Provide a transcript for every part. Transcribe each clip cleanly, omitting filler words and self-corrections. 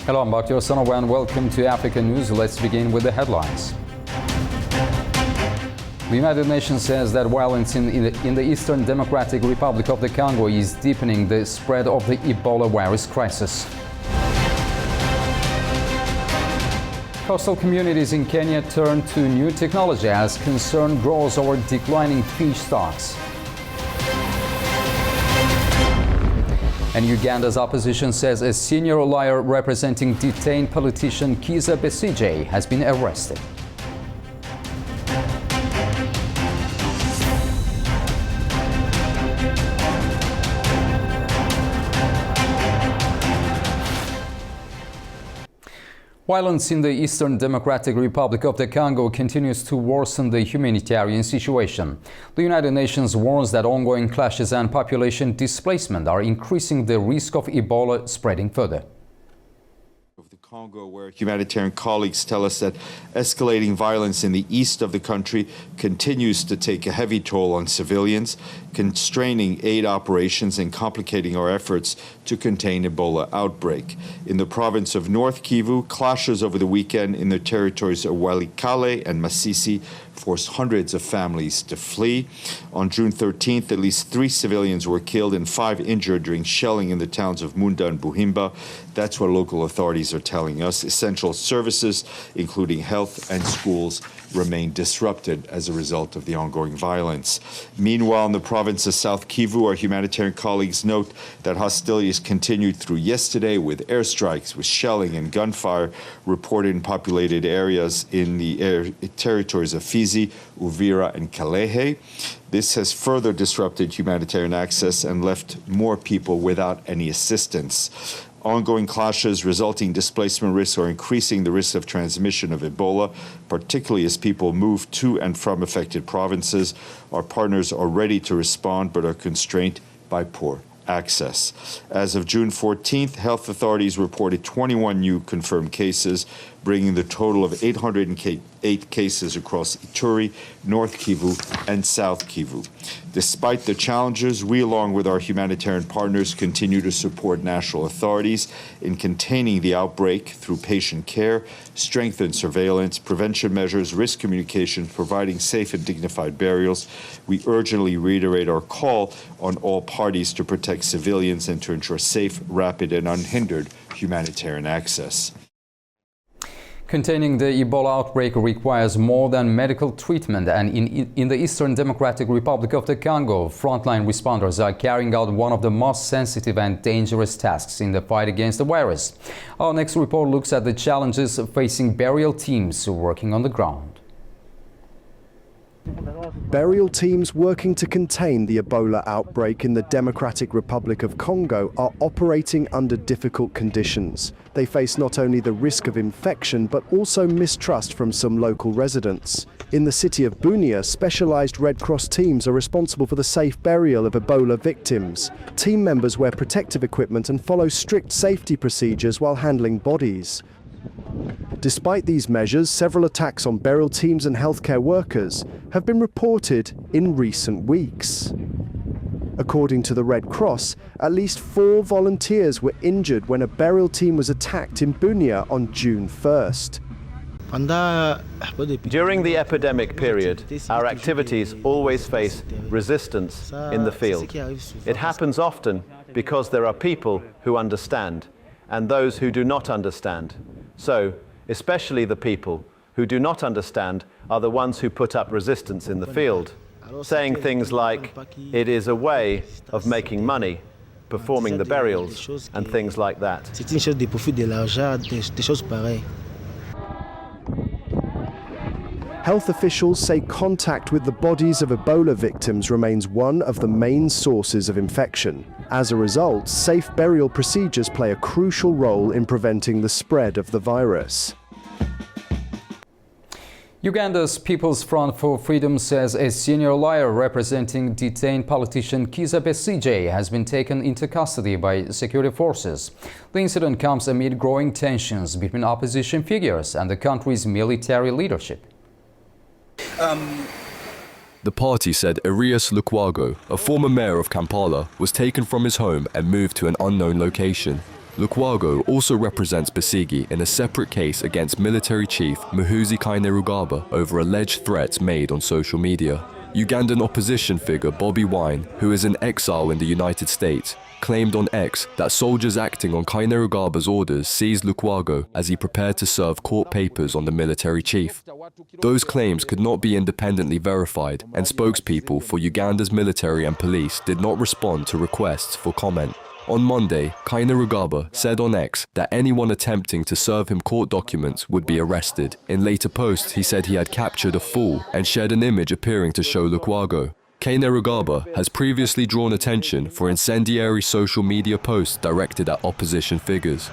Hello, I'm Bakhtiar Sanova and welcome to Africa News. Let's begin with the headlines. The United Nations says that violence in the Eastern Democratic Republic of the Congo is deepening the spread of the Ebola virus crisis. Coastal communities in Kenya turn to new technology as concern grows over declining fish stocks. And Uganda's opposition says a senior lawyer representing detained politician Kizza Besigye has been arrested. Violence in the Eastern Democratic Republic of the Congo continues to worsen the humanitarian situation. The United Nations warns that ongoing clashes and population displacement are increasing the risk of Ebola spreading further. Of the Congo, where humanitarian colleagues tell us that escalating violence in the east of the country continues to take a heavy toll on civilians, constraining aid operations and complicating our efforts to contain Ebola outbreak. In the province of North Kivu, clashes over the weekend in the territories of Walikale and Masisi forced hundreds of families to flee. On June 13th, at least 3 civilians were killed and 5 injured during shelling in the towns of Munda and Buhimba. That's what local authorities are telling us. Essential services, including health and schools, remain disrupted as a result of the ongoing violence. Meanwhile, in the province of South Kivu, our humanitarian colleagues note that hostilities continued through yesterday with airstrikes, with shelling and gunfire reported in populated areas in the territories of Fizi, Uvira, and Kalehe. This has further disrupted humanitarian access and left more people without any assistance. Ongoing clashes resulting displacement risks are increasing the risk of transmission of Ebola, particularly as people move to and from affected provinces. Our partners are ready to respond but are constrained by poor access. As of June 14th, health authorities reported 21 new confirmed cases, bringing the total of 808 cases across Ituri, North Kivu, and South Kivu. Despite the challenges, we, along with our humanitarian partners, continue to support national authorities in containing the outbreak through patient care, strengthened surveillance, prevention measures, risk communication, providing safe and dignified burials. We urgently reiterate our call on all parties to protect civilians and to ensure safe, rapid, and unhindered humanitarian access. Containing the Ebola outbreak requires more than medical treatment, and in the Eastern Democratic Republic of the Congo, frontline responders are carrying out one of the most sensitive and dangerous tasks in the fight against the virus. Our next report looks at the challenges facing burial teams working on the ground. Burial teams working to contain the Ebola outbreak in the Democratic Republic of Congo are operating under difficult conditions. They face not only the risk of infection, but also mistrust from some local residents. In the city of Bunia, specialized Red Cross teams are responsible for the safe burial of Ebola victims. Team members wear protective equipment and follow strict safety procedures while handling bodies. Despite these measures, several attacks on burial teams and healthcare workers have been reported in recent weeks. According to the Red Cross, at least 4 volunteers were injured when a burial team was attacked in Bunia on June 1st. During the epidemic period, our activities always face resistance in the field. It happens often because there are people who understand and those who do not understand. So, especially the people who do not understand are the ones who put up resistance in the field, saying things like, it is a way of making money, performing the burials, and things like that. Health officials say contact with the bodies of Ebola victims remains one of the main sources of infection. As a result, safe burial procedures play a crucial role in preventing the spread of the virus. Uganda's People's Front for Freedom says a senior lawyer representing detained politician Kizza Besigye has been taken into custody by security forces. The incident comes amid growing tensions between opposition figures and the country's military leadership. The party said Arias Lukwago, a former mayor of Kampala, was taken from his home and moved to an unknown location. Lukwago also represents Besigi in a separate case against military chief Muhoozi Kainerugaba over alleged threats made on social media. Ugandan opposition figure Bobi Wine, who is in exile in the United States, claimed on X that soldiers acting on Kainerugaba's orders seized Lukwago as he prepared to serve court papers on the military chief. Those claims could not be independently verified, and spokespeople for Uganda's military and police did not respond to requests for comment. On Monday, Kainerugaba said on X that anyone attempting to serve him court documents would be arrested. In later posts, he said he had captured a fool and shared an image appearing to show Lukwago. Kainerugaba has previously drawn attention for incendiary social media posts directed at opposition figures.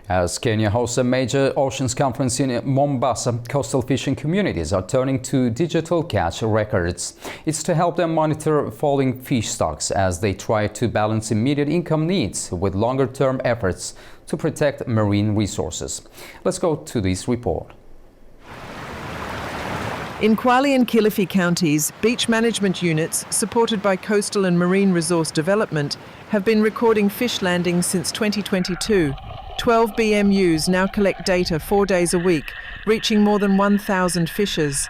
As Kenya hosts a major oceans conference in Mombasa, coastal fishing communities are turning to digital catch records. It's to help them monitor falling fish stocks as they try to balance immediate income needs with longer-term efforts to protect marine resources. Let's go to this report. In Kwale and Kilifi counties, beach management units, supported by Coastal and Marine Resource Development, have been recording fish landings since 2022. 12 BMUs now collect data 4 days a week, reaching more than 1,000 fishers.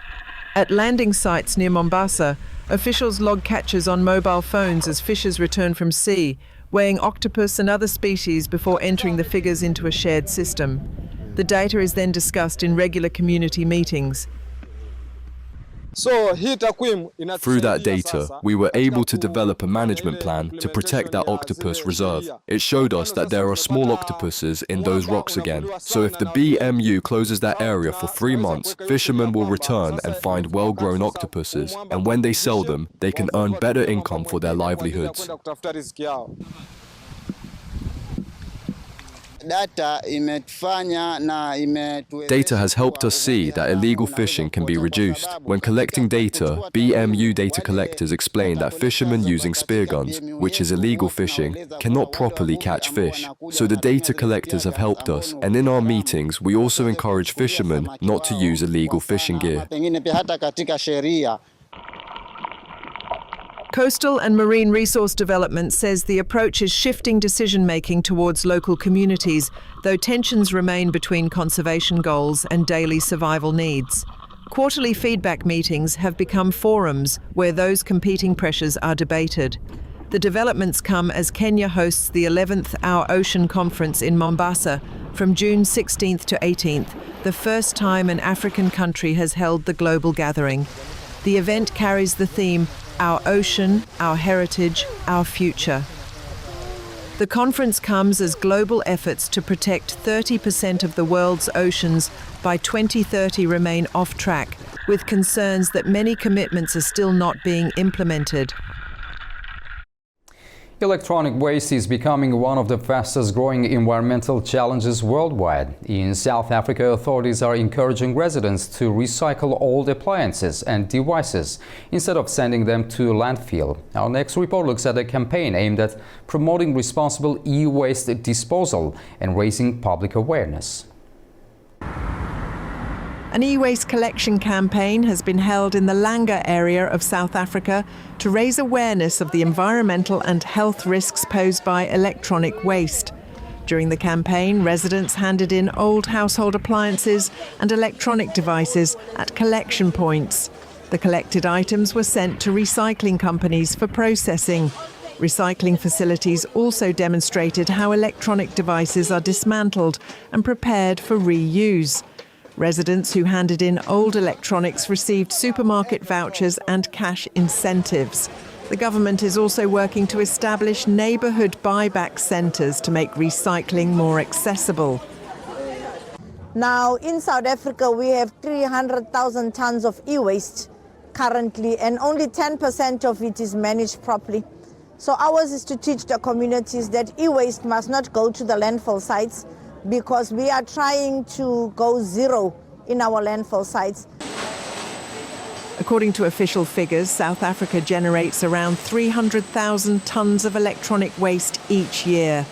At landing sites near Mombasa, officials log catches on mobile phones as fishers return from sea, weighing octopus and other species before entering the figures into a shared system. The data is then discussed in regular community meetings. Through that data, we were able to develop a management plan to protect that octopus reserve. It showed us that there are small octopuses in those rocks again. So if the BMU closes that area for 3 months, fishermen will return and find well-grown octopuses. And when they sell them, they can earn better income for their livelihoods. Data has helped us see that illegal fishing can be reduced. When collecting data, BMU data collectors explain that fishermen using spear guns, which is illegal fishing, cannot properly catch fish. So the data collectors have helped us, and in our meetings we also encourage fishermen not to use illegal fishing gear. Coastal and Marine Resource Development says the approach is shifting decision-making towards local communities, though tensions remain between conservation goals and daily survival needs. Quarterly feedback meetings have become forums where those competing pressures are debated. The developments come as Kenya hosts the 11th Our Ocean Conference in Mombasa from June 16th to 18th, the first time an African country has held the global gathering. The event carries the theme, Our Ocean, Our Heritage, Our Future. The conference comes as global efforts to protect 30% of the world's oceans by 2030 remain off track, with concerns that many commitments are still not being implemented. Electronic waste is becoming one of the fastest growing environmental challenges worldwide. In South Africa, authorities are encouraging residents to recycle old appliances and devices instead of sending them to landfill. Our next report looks at a campaign aimed at promoting responsible e-waste disposal and raising public awareness. An e-waste collection campaign has been held in the Langa area of South Africa to raise awareness of the environmental and health risks posed by electronic waste. During the campaign, residents handed in old household appliances and electronic devices at collection points. The collected items were sent to recycling companies for processing. Recycling facilities also demonstrated how electronic devices are dismantled and prepared for reuse. Residents who handed in old electronics received supermarket vouchers and cash incentives. The government is also working to establish neighbourhood buyback centres to make recycling more accessible. Now, in South Africa, we have 300,000 tons of e-waste currently, and only 10% of it is managed properly. So ours is to teach the communities that e-waste must not go to the landfill sites, because we are trying to go zero in our landfill sites. According to official figures, South Africa generates around 300,000 tonnes of electronic waste each year.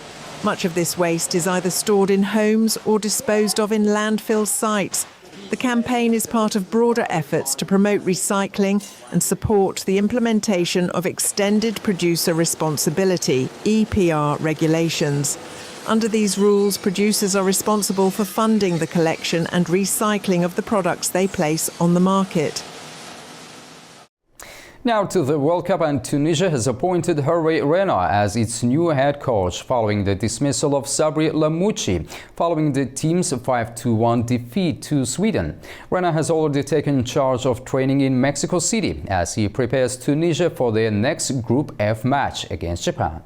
Much of this waste is either stored in homes or disposed of in landfill sites. The campaign is part of broader efforts to promote recycling and support the implementation of Extended Producer Responsibility (EPR) regulations. Under these rules, producers are responsible for funding the collection and recycling of the products they place on the market. Now to the World Cup, and Tunisia has appointed Hervé Renard as its new head coach following the dismissal of Sabri Lamouchi following the team's 5-1 defeat to Sweden. Renard has already taken charge of training in Mexico City as he prepares Tunisia for their next Group F match against Japan.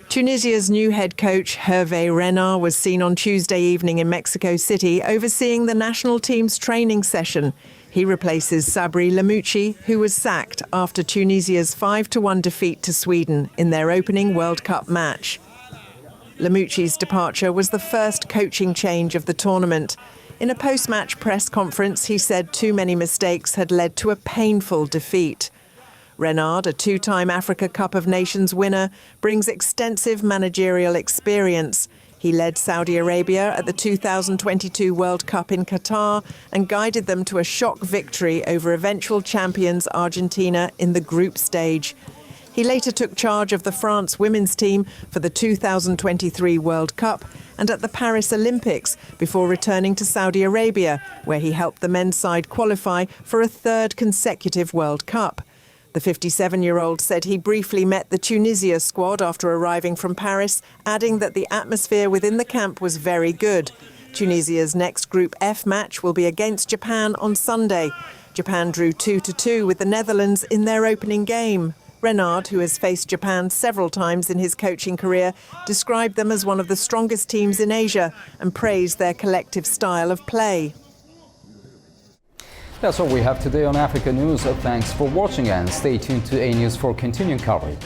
Tunisia's new head coach, Hervé Renard, was seen on Tuesday evening in Mexico City overseeing the national team's training session. He replaces Sabri Lamouchi, who was sacked after Tunisia's 5-1 defeat to Sweden in their opening World Cup match. Lamouchi's departure was the first coaching change of the tournament. In a post-match press conference, he said too many mistakes had led to a painful defeat. Renard, a two-time Africa Cup of Nations winner, brings extensive managerial experience. He led Saudi Arabia at the 2022 World Cup in Qatar and guided them to a shock victory over eventual champions Argentina in the group stage. He later took charge of the France women's team for the 2023 World Cup and at the Paris Olympics before returning to Saudi Arabia, where he helped the men's side qualify for a third consecutive World Cup. The 57-year-old said he briefly met the Tunisia squad after arriving from Paris, adding that the atmosphere within the camp was very good. Tunisia's next Group F match will be against Japan on Sunday. Japan drew 2-2 with the Netherlands in their opening game. Renard, who has faced Japan several times in his coaching career, described them as one of the strongest teams in Asia and praised their collective style of play. That's all we have today on Africa News. Thanks for watching and stay tuned to A News for continuing coverage.